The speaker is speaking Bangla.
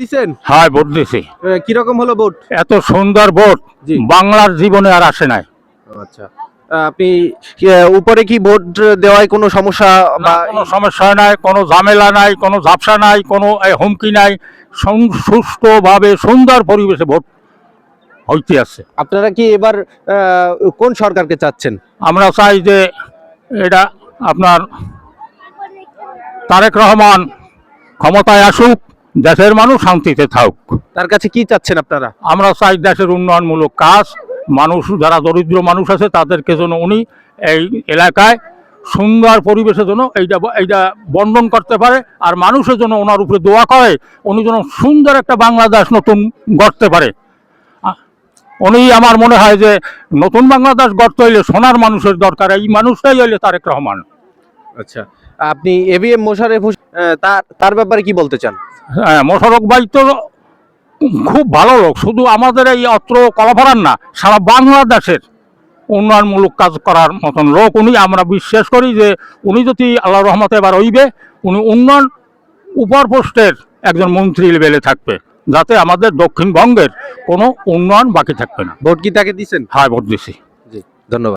দিছেন? হ্যাঁ, ভোট দিছি। কিরকম হলো ভোট? এত সুন্দর ভোট জি। বাংলার জীবনে আর আসে নাই। আচ্ছা, আপনি উপরে কি ভোট দেওয়ায় কোনো সমস্যা না, বা কোনো সমস্যা নাই, কোনো ঝামেলা নাই, কোনো ঝাপসা নাই, কোনো হুমকি নাই। সুষ্ঠুভাবে সুন্দর পরিবেশে ভোট হইতে আছে। আপনারা কি এবার কোন সরকারকে চাচ্ছেন? আমরা চাই যে এটা আপনার তারেক রহমান ক্ষমতায় আসুক, দেশের মানুষ শান্তিতে থাকুক। তার কাছে কি চাচ্ছেন আপনারা? আমরা চাই দেশের উন্নয়নমূলক কাজ, মানুষ যারা দরিদ্র মানুষ আছে তাদেরকে যেন উনি এই এলাকায় সুন্দর পরিবেশে যেন এইটা বন্টন করতে পারে, আর মানুষের জন্য ওনার উপরে দোয়া করে উনি যেন সুন্দর একটা বাংলাদেশ নতুন গড়তে পারে। উনি আমার মনে হয় যে নতুন বাংলাদেশ গড়তে হইলে সোনার মানুষের দরকার, এই মানুষটাই হইলে তারেক রহমান। আচ্ছা, আপনি এবিএম মোশাররফ তার ব্যাপারে কি বলতে চান? হ্যাঁ, মোশাররফ ভাই তো খুব ভালো লোক, শুধু আমাদের এই অত্র কলাপাড়ার না, সারা বাংলাদেশের উন্নয়নমূলক কাজ করার মতন লোক উনি। আমরা বিশ্বাস করি যে উনি যদি আল্লাহ রহমতে এবার হইবে, উনি উন্নয়ন উপর পোস্টের একজন মন্ত্রী লেভেলে থাকবে, যাতে আমাদের দক্ষিণবঙ্গের কোনো উন্নয়ন বাকি থাকবে না। ভোট কি তাকে দিছেন? হ্যাঁ, ভোট দিছি। জি, ধন্যবাদ।